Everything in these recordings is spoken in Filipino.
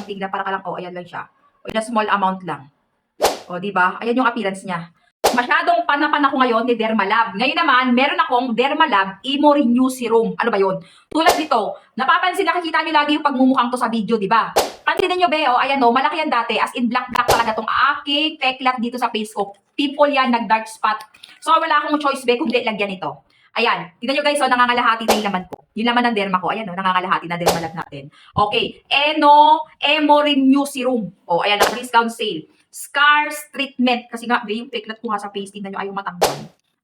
siyang tignan para ka lang, oh, ayan lang siya. O, in a small amount lang. O, di ba? Ayan yung appearance niya. Masyadong panapan ako ngayon ni Dermalab. Ngayon naman, meron akong Dermalab Emo Renew Serum. Ano ba yun? Tulad dito, napapansin, nakikita nyo lagi yung pagmumukhang to sa video, di ba? Pansinin nyo, Beo, ayan o, malaki yan dati. As in, black talaga tong aking peklat dito sa face ko. Pimple yan, nag-dark spot. So, wala akong choice, Be, kundi lagyan ito. Ayan, tignan nyo guys, so nangangalahati na yung laman ko. Yung laman ng derma ko, ayan o, nangangalahati na Dermalab natin. Okay, Emo Renew Serum. O, ayan, naka-discount sale. Scars treatment. Kasi nga, yung peklat ko nga sa face, tingnan nyo, ayaw matanggal.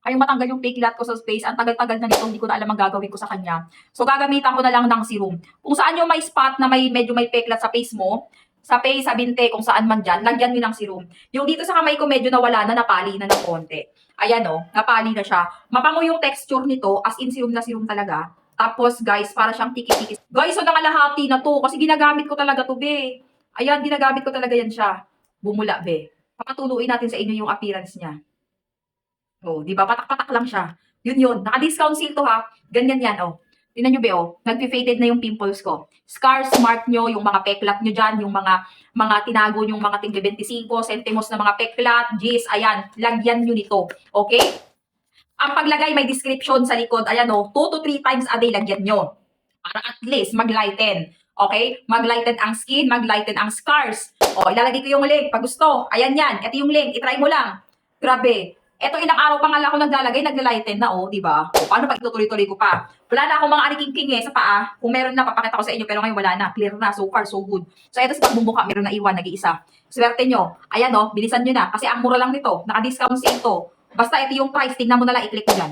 Ayaw matanggal yung peklat ko sa face. Ang tagal-tagal na nito, hindi ko na alam ang gagawin ko sa kanya. So, gagamitan ko na lang ng serum. Kung saan yung may spot na medyo may peklat sa face mo, sa face, sa binte, kung saan man dyan, lagyan nyo ng serum. Yung dito sa kamay ko, medyo nawala na, napali na ng konti. Ayan o, napali na siya. Mabango yung texture nito, as in serum na serum talaga. Tapos, guys, para siyang tiki-tiki. Guys, so nangalahati na to, kasi ginagamit ko talaga to, be. Ayan, ginagamit ko talaga yan siya. Bumula, be. Papatuluin natin sa inyo yung appearance niya. Oh, di ba? Patak-patak lang siya. Yun. Naka-discount sale to ha. Ganyan yan, oh. Tingnan nyo, be, oh. Nag-faded na yung pimples ko. Scars mark nyo, yung mga peklat nyo dyan, yung mga tinago yung mga tinggi 25 sentimos na mga peklat, G's, ayan. Lagyan nyo nito. Okay? Ang paglagay, may description sa likod. Ayan, oh. 2 to 3 times a day lagyan nyo. Para at least mag-lighten. Okay? Mag-lighten ang skin, mag-lighten ang scars. O, ilalagay ko yung link. Pag gusto, ayan yan. Ito yung link. I-try mo lang. Grabe. Ito, ilang araw pa nga lang ako naglalagay, nag-lighten na, oh, di ba? O, paano pag itutuloy-tuloy ko pa? Wala na akong mga ariking-king sa paa. Kung meron na, papakita ko sa inyo, pero ngayon wala na. Clear na. So far, so good. So, ito sa pagbumuka, meron na iwan, nag-iisa. Swerte nyo. Ayan, oh, bilisan nyo na. Kasi ang mura lang nito. Naka-discount sale to. Basta ito yung price. Tingnan mo na lang, i-click mo dyan.